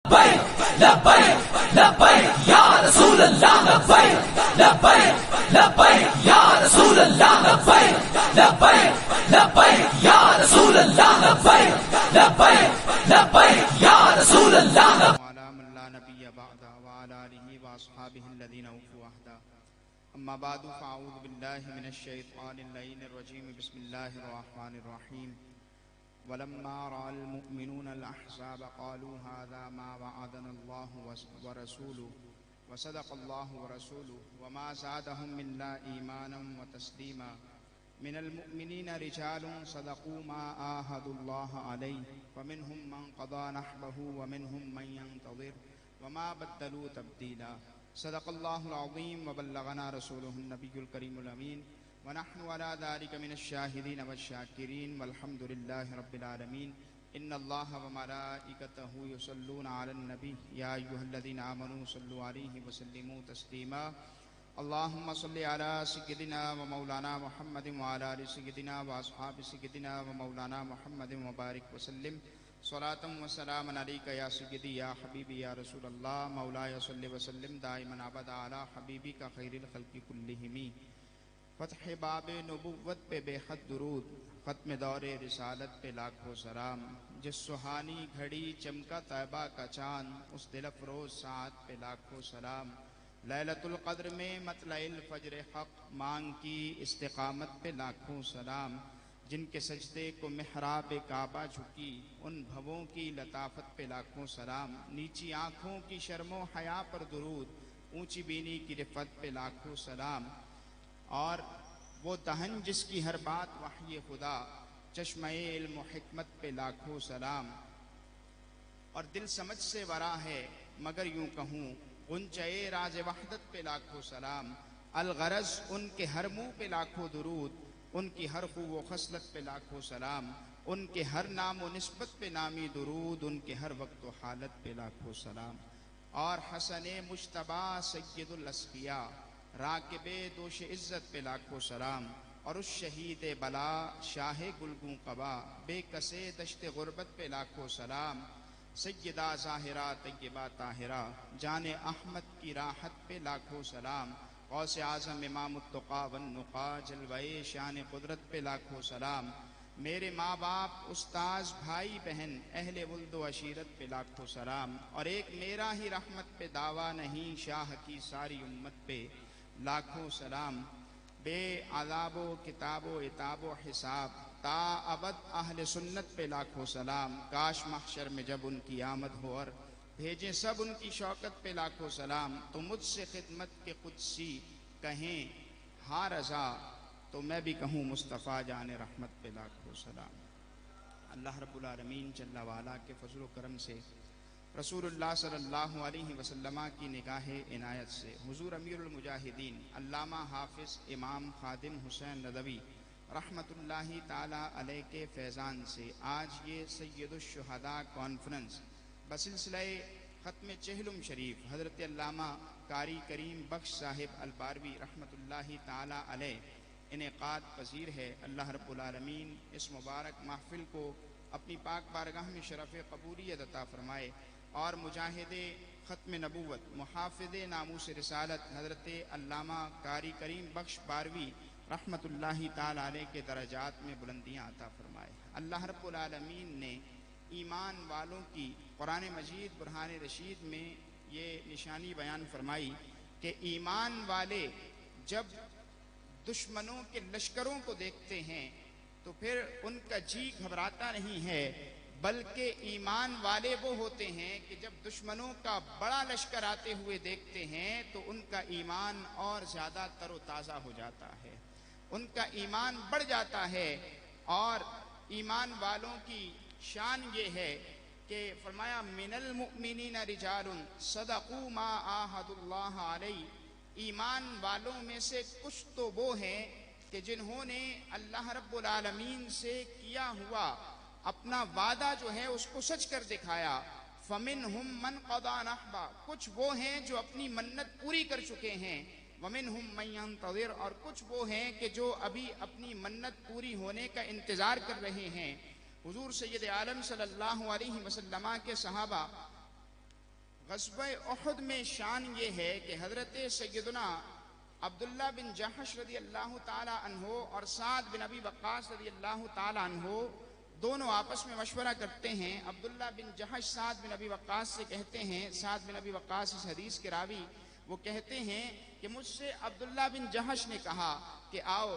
लब्बैक लब्बैक या रसूल अल्लाह लब्बैक लब्बैक लब्बैक या रसूल अल्लाह लब्बैक लब्बैक लब्बैक या रसूल अल्लाह लब्बैक लब्बैक लब्बैक या रसूल अल्लाह अम्मा बादु फ़अऊज़ु बिल्लाहि मिनश शैतानिर रजीम बिस्मिल्लाहिर रहमानिर रहीम वलम्मा रअल मुमिनूना अल अहज़ाब क़ालू हाज़ा मा वअदना अल्लाहु व रसूलुहु व सदक़ल्लाहु व रसूलुहु व मा ज़ादहुम इल्ला ईमानन व तस्लीमा मिनल मुमिनीना रिजालुन सदक़ू मा आहादुल्लाह अलैहि फमिनहुम मन क़दा नहबहु व मिनहुम मन यंतज़िर व मा बद्दलू तब्दीला सदक़ल्लाहुल अज़ीम व बल्लगना रसूलुहुन नबियुल करीमुल अमीन व नहनु अला ज़ालिका मिनश शाहिदीन वश्शाकिरीन वल्हम्दुलिल्लाहि रब्बिल आलमीन इन्नल्लाहा व मलाइकतहु युसल्लूना अलन नबी या अय्युहल्लज़ीना आमनू सल्लु अलैहि व सल्लिमू तस्लीमा अल्लाहुम्मा सल्लि अला सय्यिदिना व मौलाना मुहम्मदिन व अला आलि सय्यिदिना व अस्हाबि सय्यिदिना व मौलाना मुहम्मदिन व बारिक व सल्लिम सलातम व सलामन अलैका या सय्यदी या हबीबी या रसूल अल्लाह मौलाया सल्लि व सल्लिम दाइमन अबदा अला हबीबी का खैरिल खल्क़ि कुल्लिहिमी फ़त्ह बाब नबुव्वत पे बेहद दुरूद ख़त्म दौरे रिसालत पे लाखों सलाम जिस सुहानी घड़ी चमका तैबा का चाँद उस दिल अफ़रोज़ साथ पे लाखों सलाम लैलतुल क़द्र में मतलइल फ़ज्र हक़ मांग की इस्तिक़ामत पे लाखों सलाम जिनके सजदे को मेहराब काबा झुकी उन भवों की लताफत पे लाखों सलाम नीची आँखों की शर्मो हया पर दुरूद ऊंची बीनी की रिफ़त पे लाखों सलाम और वो दहन जिसकी हर बात वही खुदा चश्मे इल्म हिकमत पे लाखों सलाम और दिल समझ से वरा है मगर यूं कहूँ गुंचे राज वहदत पे लाखों सलाम अलगरज उनके हर मुँह पे लाखों दुरूद उनकी हर ख़ुव खसलत पे लाखों सलाम उनके हर नाम व निस्बत पे नामी दुरूद उनके हर वक्त व हालत पे लाखों सलाम और हसन मुश्तबा सय्यदुल अस्फ़िया राकिबे दोष इज़्ज़त पे लाखों सलाम और उस शहीद बला शाह गुलगू कबा बेकसे दश्त गुरबत पे लाखों सलाम सय्यदा ज़ाहिरा तय्यबा ताहिरा जाने अहमद की राहत पे लाखों सलाम गौसे आज़म इमामुत्तक़ा वन्नुक़ा जलवाए शान कुदरत पे लाखों सलाम मेरे माँ बाप उस्ताज भाई बहन अहले वुल्द व अशीरत पे लाखों सलाम और एक मेरा ही रहमत पे दावा नहीं शाह की सारी उम्मत पे लाखों सलाम बे अज़ाबो किताबो इताबो हिसाब ता अबद अहले सुन्नत पे लाखों सलाम काश महशर में जब उनकी आमद हो और भेजें सब उनकी शौकत पे लाखों सलाम तो मुझसे खिदमत के कुदसी कहें हाँ रज़ा तो मैं भी कहूँ मुस्तफ़ा जाने रहमत पे लाखों सलाम। अल्लाह रब्बुल आलमीन जल्ला वाला के फज़ल व करम से रसूलुल्लाह सल्लल्लाहु अलैहि वसल्लम की निगाह इनायत से हुज़ूर अमीरुल मुजाहिदीन अल्लामा हाफिज़ इमाम खादिम हुसैन नदवी रहमतुल्लाहि ताला अलैह के फैज़ान से आज ये सय्यदुश शुहदा कॉन्फ्रेंस बसिलसिला ख़त्म चहलुम शरीफ हज़रत अल्लामा कारी करीम बख्श साहिब अलबारवी रहमतुल्लाहि ताला अलैह इनेक़ाद पज़ीर है। अल्लाह रब्बुल आलमीन इस मुबारक महफ़िल को अपनी पाक बारगाह में शरफ़ क़बूलियत अता फ़रमाए और मुजाहिदे ख़त्म नबूवत मुहाफ़िज़े नामूस रिसालत हज़रत अल्लामा कारी करीम बख्श बारवी रहमतुल्लाहि ताला अलैह के दरजात में बुलंदियाँ अता फ़रमाए। अल्लाह रब्बुल आलमीन ने ईमान वालों की कुरान मजीद बुरहान रशीद में ये निशानी बयान फरमाई कि ईमान वाले जब दुश्मनों के लश्करों को देखते हैं तो फिर उनका जी घबराता नहीं है बल्कि ईमान वाले वो होते हैं कि जब दुश्मनों का बड़ा लश्कर आते हुए देखते हैं तो उनका ईमान और ज़्यादा तरोताज़ा हो जाता है, उनका ईमान बढ़ जाता है। और ईमान वालों की शान ये है कि फरमाया मिनल मुमिनीना रिजालुन सदक़ू मा आहदुल्लाह अलैहि ईमान वालों में से कुछ तो वो हैं कि जिन्होंने अल्लाह रब्बुल आलमीन से किया हुआ अपना वादा जो है उसको सच कर दिखाया। फमिनहुम मन क़दा नहबा कुछ वो हैं जो अपनी मन्नत पूरी कर चुके हैं। वमिनहुम मन यंतज़िर और कुछ वो हैं कि जो अभी अपनी मन्नत पूरी होने का इंतज़ार कर रहे हैं। हुजूर सैयद आलम सल्लल्लाहु अलैहि वसल्लम के सहाबा ग़ज़वे उहद में शान ये है कि हज़रत सैयदना अब्दुल्ला बिन जहश रज़ी अल्लाह ताला अन्हो और साद बिन अबी वक्कास रज़ी अल्लाह ताला अन्हो दोनों आपस में मशवरा करते हैं। अब्दुल्ला बिन जहश साद बिन अबी वक्कास से कहते हैं, साद बिन अबी वक्कास इस हदीस के रावी, वो कहते हैं कि मुझसे अब्दुल्ला बिन जहश ने कहा कि आओ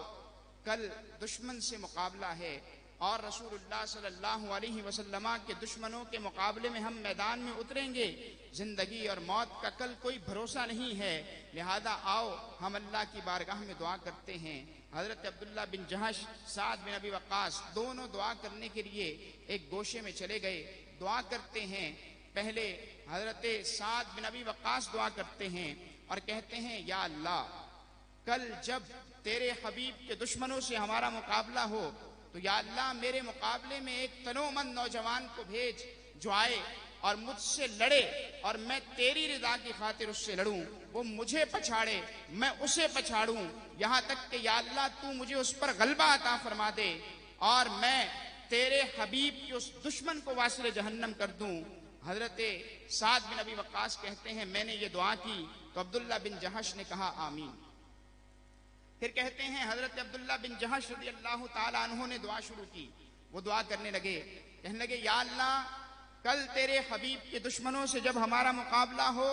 कल दुश्मन से मुकाबला है और रसूलुल्लाह सल्लल्लाहु अलैहि वसल्लम के दुश्मनों के मुकाबले में हम मैदान में उतरेंगे। जिंदगी और मौत का कल कोई भरोसा नहीं है, लिहाजा आओ हम अल्लाह की बारगाह में दुआ करते हैं। हजरत अब्दुल्ला बिन जहश, साद बिन अबी वक्कास दोनों दुआ करने के लिए एक गोशे में चले गए। दुआ करते हैं। पहले हजरत साद बिन अबी वक्कास दुआ करते हैं और कहते हैं, या अल्लाह कल जब तेरे हबीब के दुश्मनों से हमारा मुकाबला हो तो या अल्लाह मेरे मुकाबले में एक तनोमंद नौजवान को भेज जो आए और मुझसे लड़े और मैं तेरी रिदा की खातिर उससे लड़ूं, वो मुझे पछाड़े मैं उसे पछाड़ूं, यहां तक कि या अल्लाह तू मुझे उस पर गलबा अता फरमा दे और मैं तेरे हबीब के उस दुश्मन को वासिल जहन्नम कर दूं। हजरत साद बिन अबी वक्कास कहते हैं, मैंने ये दुआ की तो अब्दुल्ला बिन जहश ने कहा आमीन। फिर कहते हैं हजरत अब्दुल्ला बिन जहश रज़ी अल्लाह ताला अन्हु ने दुआ शुरू की। वो दुआ करने लगे, कहने लगे, या अल्लाह कल तेरे हबीब के दुश्मनों से जब हमारा मुकाबला हो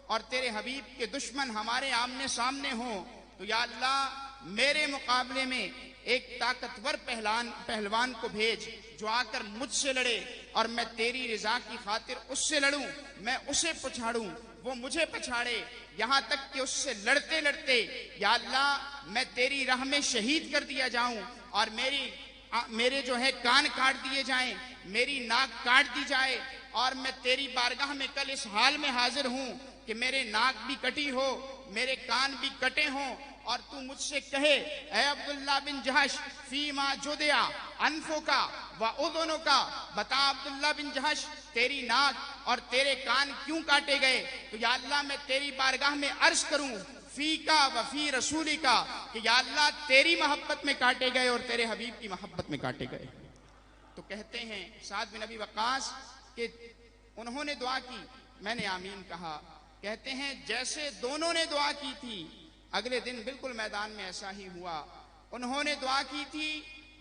और तेरे हबीब के दुश्मन हमारे आमने सामने हो तो या अल्लाह मेरे मुकाबले में एक ताकतवर पहलवान को भेज जो आकर मुझसे लड़े और मैं तेरी रिजा की खातिर उससे लड़ूं, मैं उसे पछाड़ूं, वो मुझे पछाड़े, यहां तक कि उससे लड़ते लड़ते या अल्लाह मैं तेरी राह में शहीद कर दिया जाऊं और मेरे जो है कान काट दिए जाएं, मेरी नाक काट दी जाए और मैं तेरी बारगाह में कल इस हाल में हाजिर हूं कि मेरे नाक भी कटी हो, मेरे कान भी कटे हों और तू मुझसे कहे, ऐ अब्दुल्ला बिन जहश फीमा जुदिया अनफो का व उज़ुनो का, बता अब्दुल्ला बिन जहश तेरी नाक और तेरे कान क्यों काटे गए? तो या अल्लाह मैं तेरी बारगाह में अर्ज करूं फी का व फी रसूली का कि या अल्लाह तेरी मोहब्बत में काटे गए और तेरे हबीब की मोहब्बत में काटे गए। तो कहते हैं साद बिन अबी वक्कास कि उन्होंने दुआ की, मैंने आमीन कहा। कहते हैं जैसे दोनों ने दुआ की थी अगले दिन बिल्कुल मैदान में ऐसा ही हुआ। उन्होंने दुआ की थी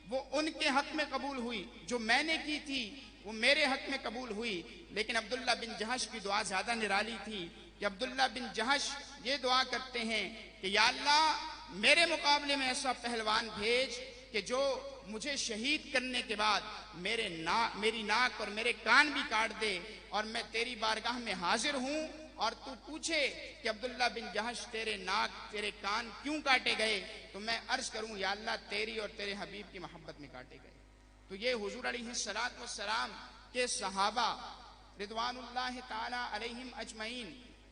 वो उनके हक में कबूल हुई, जो मैंने की थी वो मेरे हक में कबूल हुई। लेकिन अब्दुल्ला बिन जहश की दुआ ज्यादा निराली थी कि अब्दुल्ला बिन जहश ये दुआ करते हैं कि या अल्लाह मेरे मुकाबले में ऐसा पहलवान भेज कि जो मुझे शहीद करने के बाद मेरी नाक और मेरे कान भी काट दे और मैं तेरी बारगाह में हाजिर हूं और तू पूछे कि अब्दुल्ला बिन जहश तेरे नाक तेरे कान क्यों काटे गए, तो मैं अर्ज करूं या अल्लाह तेरी और तेरे हबीब की मोहब्बत में काटे गए। तो ये हुजूर अलैहिस्सलातु वस्सलाम के सहाबा रिदवानुल्लाह ताला अलैहिम अजमईन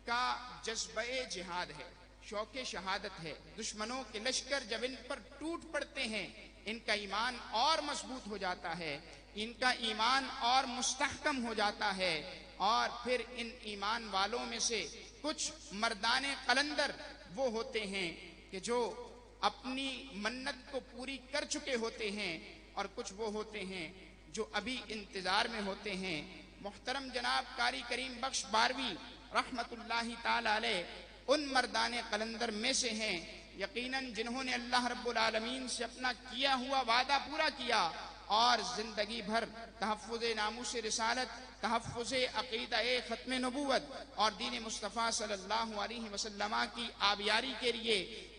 का जज्बे जिहाद है, शौके शहादत है। दुश्मनों के लश्कर जब इन पर टूट पड़ते हैं इनका ईमान और मजबूत हो जाता है, इनका ईमान और मुस्तहकम हो जाता है और फिर इन ईमान वालों में से कुछ मर्दाने कलंदर वो होते हैं कि जो अपनी मन्नत को पूरी कर चुके होते हैं और कुछ वो होते हैं जो अभी इंतजार में होते हैं। मुहतरम जनाब कारी करीम बख्श बारवी रहमतुल्लाहि ताला अलैह उन मर्दाने कलंदर में से हैं यकीनन जिन्होंने अल्लाह रब्बुल आलमीन से अपना किया हुआ वादा पूरा किया और जिंदगी भर तहफ़्फ़ुज़ नामूस रिसालत, तहफ़्फ़ुज़ अक़ीदा ख़त्म नबूवत और दीन मुस्तफ़ा सल्लल्लाहु अलैहि वसल्लम की आबियारी के लिए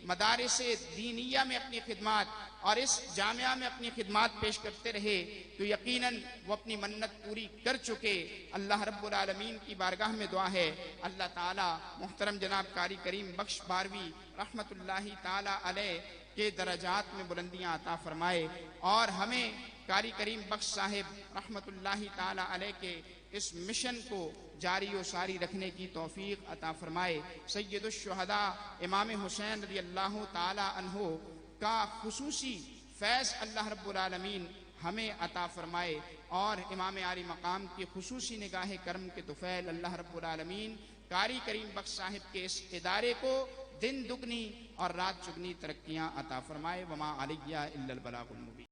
मदारिस दीनिया में अपनी खिदमत और इस जामिया में अपनी खिदमत पेश करते रहे, तो यकीनन वो अपनी मन्नत पूरी कर चुके। अल्लाह रब्बुल आलमीन की बारगाह में दुआ है अल्लाह ताला मुहतरम जनाब कारी करीम बख्श बारवी रहमतुल्लाहि ताला अलैह के दरजात में बुलंदियां अता फरमाए और हमें कारी करीम बख्श साहिब रहमतुल्लाहि ताला अलैह के इस मिशन को जारी व सारी रखने की तौफीक अता फरमाए। सय्यदुश शुहदा इमाम हुसैन रज़ियल्लाहु ताला अन्हु का खुसूसी फैज़ अल्लाह रब्बुल आलमीन हमें अता फरमाए और इमाम आली मकाम की खुसूसी निगाह करम के तुफैल अल्लाह रब्बुल आलमीन कारी करीम बख्श साहिब के इस इदारे को दिन दुगनी और रात चुगनी तरक्कियां अता फरमाए। वमा अलैया इल्लल बलागुल मुबीन।